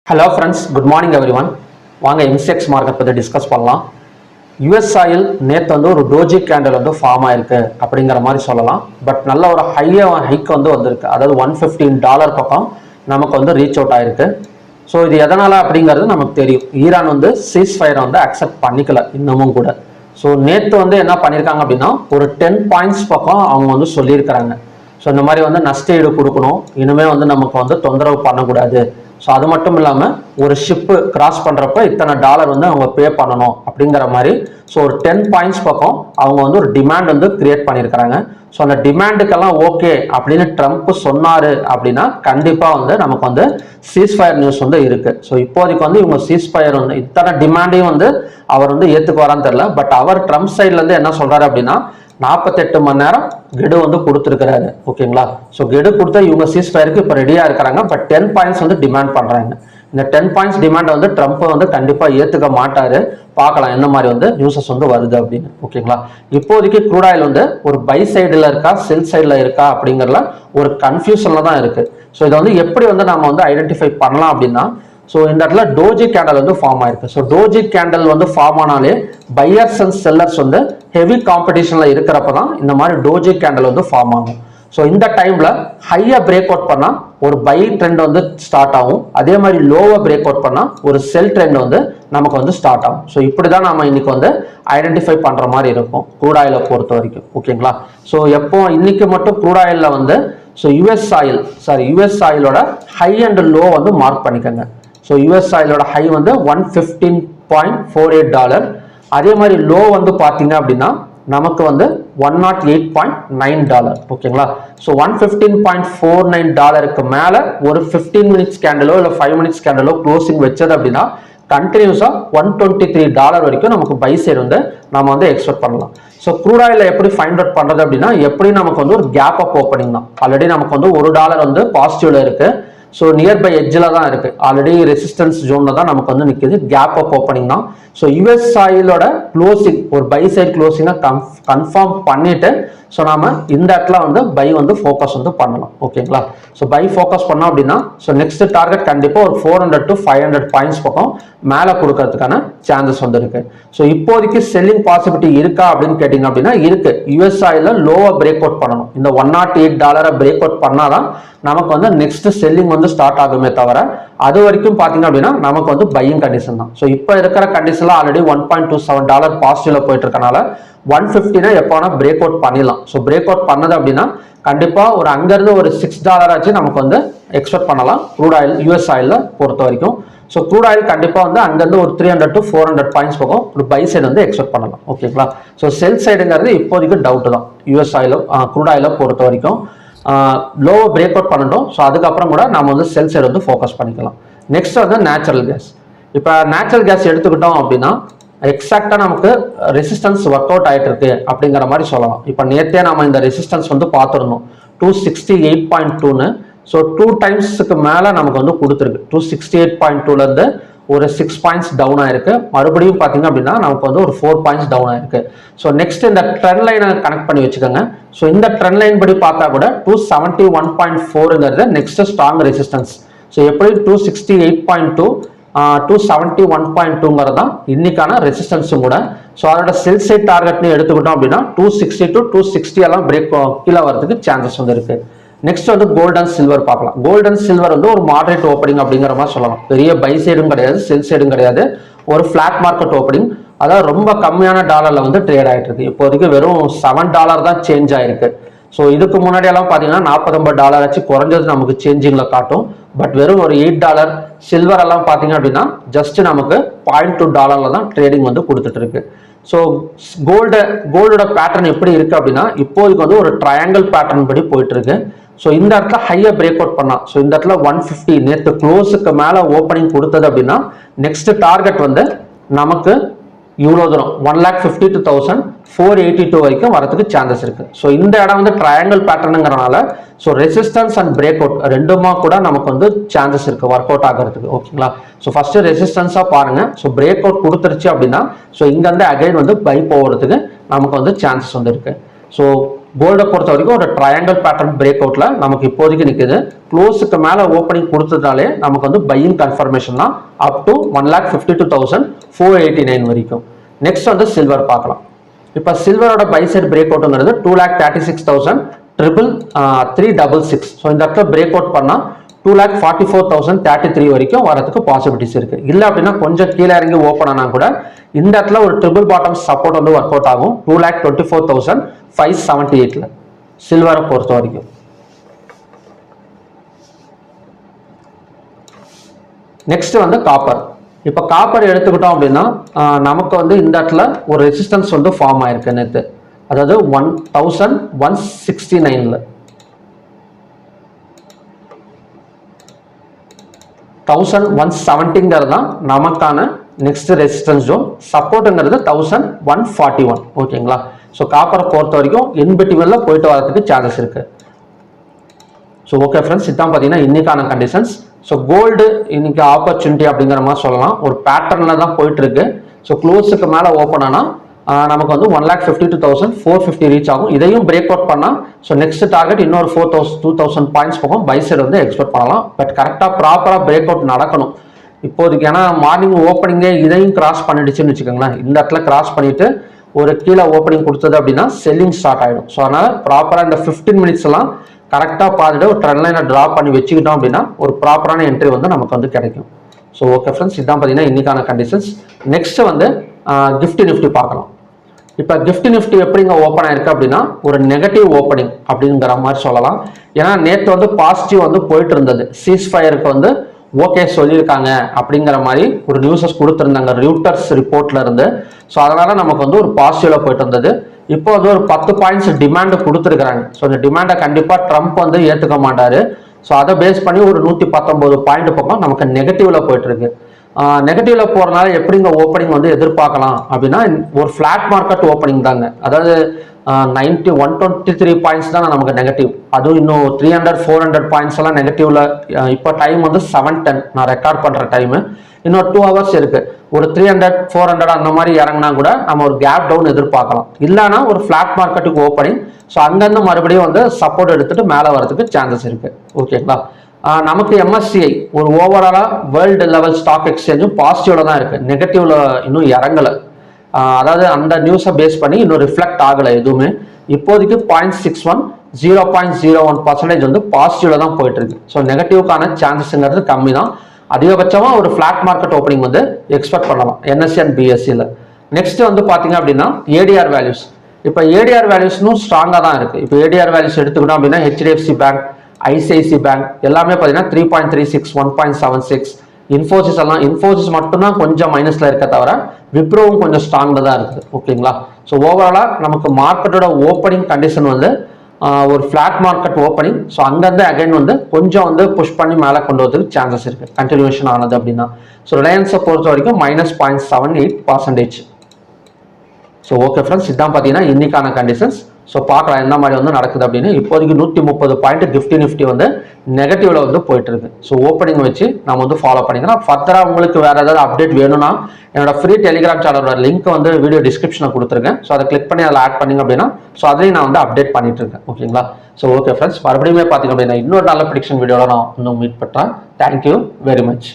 Hello friends, good morning everyone. வாங்க MCX market பற்றி discuss பண்ணலாம். யூஎஸ் ஆயில் நேற்று வந்து ஒரு டோஜி கேண்டில் வந்து ஃபார்ம் ஆயிருக்கு அப்படிங்கிற மாதிரி சொல்லலாம். பட் நல்ல ஒரு ஹைக் வந்து வந்திருக்கு. அதாவது $115 பக்கம் நமக்கு வந்து ரீச் அவுட் ஆயிருக்கு. ஸோ இது எதனால் அப்படிங்கிறது நமக்கு தெரியும். ஈரான் வந்து சீஸ் ஃபயரை வந்து அக்செப்ட் பண்ணிக்கல இன்னமும் கூட. ஸோ நேற்று வந்து என்ன பண்ணியிருக்காங்க அப்படின்னா ஒரு 10 பாயிண்ட்ஸ் பக்கம் அவங்க வந்து சொல்லியிருக்கிறாங்க. ஸோ இந்த மாதிரி வந்து நஷ்ட ஈடு கொடுக்கணும், இனிமேல் வந்து நமக்கு வந்து தொந்தரவு பண்ணக்கூடாது. ஸோ அது மட்டும் இல்லாமல் ஒரு ஷிப்பு கிராஸ் பண்ணுறப்ப இத்தனை டாலர் வந்து அவங்க பே பண்ணணும் அப்படிங்கிற மாதிரி. ஸோ ஒரு 10 பாயிண்ட்ஸ் பக்கம் அவங்க வந்து ஒரு டிமாண்ட் வந்து கிரியேட் பண்ணியிருக்கிறாங்க. ஸோ அந்த டிமாண்டுக்கெல்லாம் ஓகே அப்படின்னு ட்ரம்ப் சொன்னார் அப்படின்னா கண்டிப்பாக வந்து நமக்கு வந்து சீஸ்ஃபயர் நியூஸ் வந்து இருக்கு. ஸோ இப்போதைக்கு வந்து இவங்க சீஸ்ஃபயர் வந்து இத்தனை டிமாண்டையும் வந்து அவர் வந்து ஏற்றுக்குவாரான்னு தெரியல. பட் அவர் ட்ரம்ப் சைட்லேருந்து என்ன சொல்கிறாரு அப்படின்னா 48 மணி நேரம் கெடு வந்து கொடுத்துருக்கிறாரு. ஓகேங்களா? ஸோ கெடு கொடுத்தா இவங்க சீஸ்ஃபயருக்கு இப்போ ரெடியாக இருக்கிறாங்க. பட் 10 பாயிண்ட்ஸ் வந்து டிமாண்ட் பண்ணுறாங்க. இந்த 10 பாயிண்ட்ஸ் டிமாண்டை வந்து ட்ரம்ப் வந்து கண்டிப்பாக ஏற்றுக்க மாட்டார். பார்க்கலாம் என்ன மாதிரி வந்து நியூஸஸ் வந்து வருது அப்படின்னு. ஓகேங்களா? இப்போதைக்கு க்ரூட் ஆயில் வந்து ஒரு பை சைடில் இருக்கா செல் சைடில் இருக்கா அப்படிங்கிறதுல ஒரு கன்ஃபியூஷனில் தான் இருக்குது. ஸோ இதை வந்து எப்படி வந்து நம்ம வந்து ஐடென்டிஃபை பண்ணலாம் அப்படின்னா, ஸோ இந்த இடத்துல டோஜி கேண்டல் வந்து ஃபார்ம் ஆயிருக்கு. ஸோ டோஜி கேண்டல் வந்து ஃபார்ம் ஆனாலே பையர்ஸ் அண்ட் செல்லர்ஸ் வந்து ஹெவி காம்படிஷனில் இருக்கிறப்ப தான் இந்த மாதிரி டோஜி கேண்டல் வந்து ஃபார்ம் ஆகும். ஸோ இந்த டைமில் ஹையாக பிரேக் அவுட் பண்ணால் ஒரு பை ட்ரெண்ட் வந்து ஸ்டார்ட் ஆகும். அதே மாதிரி லோவாக பிரேக் அவுட் பண்ணால் ஒரு செல் ட்ரெண்ட் வந்து நமக்கு வந்து ஸ்டார்ட் ஆகும். ஸோ இப்படி தான் நம்ம இன்னைக்கு வந்து ஐடென்டிஃபை பண்ணுற மாதிரி இருக்கும் க்ரூட் ஆயிலை பொறுத்த வரைக்கும். ஓகேங்களா? ஸோ எப்போ இன்னைக்கு மட்டும் க்ரூட் ஆயிலில் வந்து ஸோ யூஎஸ் ஆயிலோட ஹை அண்ட் லோ வந்து மார்க் பண்ணிக்கோங்க. ஸோ யூஎஸ் ஆயிலோட ஹை வந்து $115.48. அதே மாதிரி லோ வந்து பார்த்தீங்க அப்படின்னா நமக்கு வந்து $108.9. ஓகேங்களா? ஸோ $115.49 மேலே ஒரு 15 மினிட்ஸ் கேண்டலோ இல்லை 5 மினிட்ஸ் கேண்டலோ க்ளோசிங் வச்சது அப்படின்னா கண்டினியூஸாக $123 வரைக்கும் நமக்கு பை சைடு வந்து நம்ம வந்து எக்ஸ்பெக்ட் பண்ணலாம். ஸோ க்ரூட் ஆயிலில் எப்படி ஃபைண்ட் அவுட் பண்ணுறது அப்படின்னா, எப்படி நமக்கு வந்து ஒரு கேப் அப் ஓப்பனிங் தான். ஆல்ரெடி நமக்கு வந்து $1 வந்து பாசிட்டிவ்ல இருக்கு. ஸோ நியர்பை எட்ஜில் தான் இருக்குது. ஆல்ரெடி ரெசிஸ்டன்ஸ் ஜோனில் தான் நமக்கு வந்து நிற்குது. கேப் அப் ஓப்பனிங் தான். ஸோ யூஎஸ் ஆயிலோட க்ளோசிங் ஒரு பை சைட் க்ளோசிங்கை கன்ஃபார்ம் பண்ணிவிட்டு ஸோ நாம இந்த இடத்துல வந்து பை வந்து ஃபோக்கஸ் வந்து பண்ணலாம். ஓகேங்களா? ஸோ பை ஃபோக்கஸ் பண்ணோம் அப்படின்னா ஸோ நெக்ஸ்ட் டார்கெட் கண்டிப்பாக ஒரு 400 to 500 பாயிண்ட்ஸ் பக்கம் மேலே கொடுக்கறதுக்கான சான்சஸ் வந்து இருக்கு. ஸோ இப்போதைக்கு செல்லிங் பாசிபிலிட்டி இருக்கா அப்படின்னு கேட்டிங்க அப்படின்னா இருக்கு. யூஎஸ் ஆயில லோவை பிரேக் அவுட் பண்ணணும். இந்த $108 பிரேக் அவுட் பண்ணாதான் நமக்கு வந்து நெக்ஸ்ட் செல்லிங் வந்து ஸ்டார்ட் ஆகுமே தவிர அது வரைக்கும் பார்த்தீங்க அப்படின்னா நமக்கு வந்து பையிங் கண்டிஷன் தான். ஸோ இப்போ இருக்கிற கண்டிஷன்ல ஆல்ரெடி $1.27 பாசிட்டிவ்ல போயிட்டு இருக்கனால 150 எப்போ வேணா பிரேக் அவுட் பண்ணிடலாம். ஸோ பிரேக் அவுட் பண்ணது அப்படின்னா கண்டிப்பாக ஒரு அங்கேருந்து ஒரு $6 ஆச்சு நமக்கு வந்து எக்ஸ்பெக்ட் பண்ணலாம் க்ரூட் ஆயில் யூஎஸ் ஆயிலில் பொறுத்த வரைக்கும். ஸோ க்ரூட் ஆயில் கண்டிப்பாக வந்து அங்கேருந்து ஒரு 300 to 400 பாயிண்ட்ஸ் பக்கம் ஒரு பை சைடு வந்து எக்ஸ்பெக்ட் பண்ணலாம். ஓகேங்களா? ஸோ செல் சைடுங்கிறது இப்போதைக்கு டவுட் தான். யூஎஸ் ஆயிலும் க்ரூட் ஆயிலை பொறுத்த வரைக்கும் லோவை பிரேக் அவுட் பண்ணட்டும். ஸோ அதுக்கப்புறம் கூட நம்ம வந்து செல் சைடு வந்து ஃபோக்கஸ் பண்ணிக்கலாம். நெக்ஸ்ட் வந்து நேச்சுரல் கேஸ். இப்போ நேச்சுரல் கேஸ் எடுத்துக்கிட்டோம் அப்படின்னா எக்ஸாக்டாக நமக்கு ரெசிஸ்டன்ஸ் ஒர்க் அவுட் ஆகிட்டு இருக்கு அப்படிங்கிற மாதிரி சொல்லலாம். இப்போ நேற்றே நம்ம இந்த ரெசிஸ்டன்ஸ் வந்து பார்த்துருந்தோம் 268.2ன்னு. ஸோ 2 டைம்ஸுக்கு மேலே நமக்கு வந்து கொடுத்துருக்கு. 268.2லேருந்து ஒரு 6 பாயிண்ட்ஸ் டவுன் ஆயிருக்கு. மறுபடியும் பார்த்தீங்க அப்படின்னா நமக்கு வந்து ஒரு 4 பாயிண்ட்ஸ் டவுன் ஆயிருக்கு. ஸோ நெக்ஸ்ட் இந்த ட்ரெண்ட் லைனை கனெக்ட் பண்ணி வச்சுக்கோங்க. ஸோ இந்த ட்ரெண்ட் லைன் படி பார்த்தா கூட 271.4ங்கிறது நெக்ஸ்ட் ஸ்ட்ராங் ரெசிஸ்டன்ஸ். ஸோ எப்படி 268.2 271.2ங்கிறது தான் இன்னைக்கான ரெசிஸ்டன்ஸும் கூட. ஸோ அதோட செல் சைட் டார்கெட்னு எடுத்துக்கிட்டோம் அப்படின்னா 260 to 260 எல்லாம் பிரேக் கீழே வரதுக்கு சான்சஸ் வந்து இருக்கு. நெக்ஸ்ட் வந்து கோல்ட் அண்ட் சில்வர் பார்க்கலாம். கோல்ட் அண்ட் சில்வர் வந்து ஒரு மாடரேட் ஓப்பனிங் அப்படிங்கிற மாதிரி சொல்லலாம். பெரிய பை சைடும் கிடையாது, செல் சைடும் கிடையாது. ஒரு ஃபிளாட் மார்க்கெட் ஓப்பனிங். அதாவது ரொம்ப கம்மியான டாலர்ல வந்து ட்ரேட் ஆகிட்டு இருக்கு. இப்போதைக்கு வெறும் $7 தான் சேஞ்ச் ஆயிருக்கு. ஸோ இதுக்கு முன்னாடி எல்லாம் பார்த்தீங்கன்னா $40 ஆச்சு குறைஞ்சது நமக்கு சேஞ்சிங்ல காட்டும். பட் வெறும் ஒரு $8 சில்வர் எல்லாம் பார்த்தீங்க அப்படின்னா ஜஸ்ட் நமக்கு $0.2 தான் ட்ரேடிங் வந்து கொடுத்துட்டு இருக்கு. ஸோ கோல்டோட பேட்டர்ன் எப்படி இருக்கு அப்படின்னா இப்போதைக்கு வந்து ஒரு ட்ரையாங்கிள் பேட்டர்ன் படி போயிட்டு இருக்கு. ஸோ இந்த இடத்துல ஹையை பிரேக் அவுட் பண்ணா ஸோ இந்த இடத்துல 150 நேற்று க்ளோஸுக்கு மேலே ஓப்பனிங் கொடுத்தது அப்படின்னா நெக்ஸ்ட் டார்கெட் வந்து நமக்கு இவ்வளோ தூரம் 1,52,482 வரைக்கும் வரதுக்கு சான்சஸ் இருக்கு. ஸோ இந்த இடம் வந்து ட்ரையாங்கிள் பேட்டர்னுங்கிறனால so resistance and break out ரெண்டுமா கூட நமக்கு வந்து சான்சஸ் இருக்கு ஒர்க் அவுட் ஆகிறதுக்கு. ஓகேங்களா? ஸோ ஃபர்ஸ்ட் ரெசிஸ்டன்ஸா பாருங்க. ஸோ பிரேக் அவுட் கொடுத்துருச்சு அப்படின்னா ஸோ இங்க வந்து அகைன் வந்து பை போகிறதுக்கு நமக்கு வந்து சான்சஸ் வந்து இருக்கு. ஸோ கோல்டை பொறுத்த வரைக்கும் ஒரு ட்ரையாங்கிள் பேட்டர்ன் பிரேக் அவுட்ல நமக்கு இப்போதைக்கு நிற்குது. க்ளோஸுக்கு மேலே ஓப்பனிங் கொடுத்ததுனாலே நமக்கு வந்து பையிங் கன்ஃபர்மேஷன் தான் அப் டு 1,52,489 வரைக்கும். நெக்ஸ்ட் வந்து சில்வர் பார்க்கலாம். இப்போ சில்வரோட பை சைடு பிரேக் அவுட்டுங்கிறது 2,36,366. ஸோ இந்த இடத்துல பிரேக் அவுட் பண்ணால் 2,44,033 வரைக்கும் வரதுக்கு பாசிபிலிட்டிஸ் இருக்கு. இல்லை அப்படின்னா கொஞ்சம் கீழே இறங்கி ஓப்பன் ஆனால் கூட இந்த இடத்துல ஒரு ட்ரிபிள் பாட்டம் சப்போர்ட் வந்து ஒர்க் அவுட் ஆகும் 2,24,578 சில்வரை பொறுத்த வரைக்கும். நெக்ஸ்ட் வந்து காப்பர். இப்போ காப்பர் எடுத்துக்கிட்டோம் அப்படின்னா நமக்கு வந்து இந்த இடத்துல ஒரு ரெசிஸ்டன்ஸ் வந்து ஃபார்ம் ஆயிருக்கு நேற்று, அதாவது 1,169 1,170 தான் நமக்கான நெக்ஸ்ட் ரெசிஸ்டன்ஸ் ஜோன். சப்போர்ட்டுங்கிறது 1,141. ஓகேங்களா? ஸோ காப்பரை பொறுத்த வரைக்கும் இன்பிட்வீனில் போயிட்டு வரதுக்கு சான்சஸ் இருக்கு. ஸோ ஓகே ஃப்ரெண்ட்ஸ், இதுதான் பார்த்தீங்கன்னா இன்னைக்கான கண்டிஷன்ஸ். ஸோ கோல்டு இன்னைக்கு ஆப்பர்ச்சுனிட்டி அப்படிங்கிற மாதிரி சொல்லலாம், ஒரு பேட்டர்னில் தான் போயிட்டு இருக்கு. ஸோ க்ளோஸுக்கு மேலே ஓப்பன் ஆனால் நமக்கு வந்து 1,52,450 ரீச் ஆகும். இதையும் பிரேக் அவுட் பண்ணால் ஸோ நெக்ஸ்ட் டார்கெட் இன்னொரு 2,000 பாயிண்ட்ஸ் போகும். பை சைடு வந்து எக்ஸ்பெக்ட் பண்ணலாம். பட் கரெக்டாக ப்ராப்பராக பிரேக் அவுட் நடக்கணும் இப்போதைக்கு. ஏன்னா மார்னிங் ஓப்பனிங்கே இதையும் கிராஸ் பண்ணிடுச்சுன்னு வச்சுக்கோங்களேன். இந்த இடத்துல கிராஸ் பண்ணிட்டு ஒரு கீழே ஓப்பனிங் கொடுத்தது அப்படின்னா செல்லிங் ஸ்டார்ட் ஆகிடும். ஸோ அதனால் ப்ராப்பராக இந்த 15 மினிட்ஸ் எல்லாம் கரெக்டாக பார்த்துட்டு ஒரு ட்ரெண்ட் லைனை ட்ரா பண்ணி வச்சுக்கிட்டோம் அப்படின்னா ஒரு ப்ராப்பரான என்ட்ரி வந்து நமக்கு வந்து கிடைக்கும். ஸோ ஓகே ஃப்ரெண்ட்ஸ், இதுதான் பார்த்தீங்கன்னா இன்னைக்கான கண்டிஷன்ஸ். நெக்ஸ்ட் வந்து கிஃப்ட் நிஃப்டி பார்க்கலாம். இப்போ கிஃப்ட் நிஃப்டி எப்படிங்க ஓப்பன் ஆயிருக்கு அப்படின்னா ஒரு நெகட்டிவ் ஓப்பனிங் அப்படிங்கிற மாதிரி சொல்லலாம். ஏன்னா நேற்று வந்து பாசிட்டிவ் வந்து போயிட்டு இருந்தது, சீஸ் ஃபயருக்கு வந்து ஓகே சொல்லியிருக்காங்க அப்படிங்கிற மாதிரி ஒரு நியூஸஸ் கொடுத்துருந்தாங்க ரியூட்டர்ஸ் ரிப்போர்ட்ல இருந்து. ஸோ அதனால நமக்கு வந்து ஒரு பாசிட்டிவ்ல போயிட்டு இருந்தது. இப்போ வந்து ஒரு 10 பாயிண்ட்ஸ் டிமாண்ட் கொடுத்துருக்காங்க. ஸோ இந்த டிமாண்டை கண்டிப்பாக ட்ரம்ப் வந்து ஏற்றுக்க மாட்டாரு. ஸோ அதை பேஸ் பண்ணி ஒரு 119 பாயிண்ட் பக்கம் நமக்கு நெகட்டிவ்ல போயிட்டு இருக்கு. நெகட்டிவ்ல போறதுனால எப்படிங்க ஓப்பனிங் வந்து எதிர்பார்க்கலாம் அப்படின்னா ஒரு ஃபிளாட் மார்க்கெட் ஓப்பனிங் தாங்க. அதாவது 123 பாயிண்ட்ஸ் தான் நமக்கு நெகட்டிவ். அதுவும் இன்னும் 300-400 பாயிண்ட்ஸ் எல்லாம் நெகட்டிவ்ல. இப்போ டைம் வந்து 7:10 நான் ரெக்கார்ட் பண்ற டைம். இன்னொரு 2 ஹவர்ஸ் இருக்கு. ஒரு 300-400 அந்த மாதிரி இறங்கினா கூட நம்ம ஒரு கேப் டவுன் எதிர்பார்க்கலாம். இல்லைன்னா ஒரு ஃபிளாட் மார்க்கெட்டுக்கு ஓப்பனிங். ஸோ அங்கேருந்து மறுபடியும் வந்து சப்போர்ட் எடுத்துட்டு மேலே வரதுக்கு சான்சஸ் இருக்கு. ஓகேங்களா? நமக்கு MSCI ஒரு ஓவராலா வேர்ல்டு லெவல் ஸ்டாக் எக்ஸ்சேஞ்சும் பாசிட்டிவ்ல தான் இருக்கு, நெகட்டிவ்ல இன்னும் இறங்கல. அதாவது அந்த நியூஸை பேஸ் பண்ணி இன்னும் ரிஃப்ளெக்ட் ஆகலை எதுவுமே. இப்போதைக்கு 0.61 0.01% வந்து பாசிட்டிவ்ல தான் போயிட்டு இருக்கு. ஸோ நெகட்டிவ்க்கான சான்சஸ்ங்கிறது கம்மி தான். அதிகபட்சமா ஒரு ஃபிளாட் மார்க்கெட் ஓப்பனிங் வந்து எக்ஸ்பெக்ட் பண்ணலாம் NSE and BSEல. நெக்ஸ்ட் வந்து பாத்தீங்க அப்படின்னா ADR வேல்யூஸ். இப்போ ADR வேல்யூஸ்னும் ஸ்ட்ராங்கா தான் இருக்கு. இப்போ ADR வேல்யூஸ் எடுத்துக்கிட்டோம் அப்படின்னா HDFC பேங்க், ICICI பேங்க் எல்லாமே பார்த்தீங்கன்னா 3.36 1.76. இன்ஃபோசிஸ் எல்லாம், இன்ஃபோசிஸ் மட்டும்தான் கொஞ்சம் மைனஸ்ல இருக்க தவிர விப்ரோவும் கொஞ்சம் ஸ்ட்ராங்ல தான் இருக்குது. ஓகேங்களா? ஸோ ஓவராலா நமக்கு மார்க்கெட்டோட ஓப்பனிங் கண்டிஷன் வந்து ஒரு ஃபிளாட் மார்க்கெட் ஓப்பனிங். ஸோ அங்கேருந்து அகைன் வந்து கொஞ்சம் வந்து புஷ் பண்ணி மேலே கொண்டு வரதுக்கு சான்சஸ் இருக்கு கண்டினியூஷன் ஆனது அப்படின்னா. ஸோ ரிலையன்ஸை பொறுத்த வரைக்கும் -0.78%. ஸோ ஓகே ஃப்ரெண்ட்ஸ், இதுதான் பார்த்தீங்கன்னா இன்னைக்கான கண்டிஷன்ஸ். ஸோ பார்க்கலாம் என்ன மாதிரி வந்து நடக்குது அப்படின்னு. இப்போதைக்கு 130 பாயிண்ட் கிஃப்டி நிஃப்டி வந்து நெகட்டிவ்ல வந்து போயிட்டு இருக்கு. ஸோ ஓப்பனிங் வச்சு நம்ம வந்து ஃபாலோ பண்ணிக்கலாம். ஃபர்தரா உங்களுக்கு வேற ஏதாவது அப்டேட் வேணும்னா என்னோட ஃப்ரீ டெலிகிராம் சேனலோட லிங்க் வந்து வீடியோ டிஸ்கிரிப்ஷனில் கொடுத்துருக்கேன். ஸோ அதை கிளிக் பண்ணி அதில் ஆட் பண்ணிங்க அப்படின்னா ஸோ அதையும் நான் வந்து அப்டேட் பண்ணிட்டு இருக்கேன். ஓகேங்களா? ஸோ ஓகே ஃப்ரெண்ட்ஸ், மறுபடியும் பார்த்தீங்க அப்படின்னா இன்னொரு நல்ல ப்ரிடிக்ஷன் வீடியோவில் நான் இன்னும் மீட் பண்ணுறேன். Thank you very much.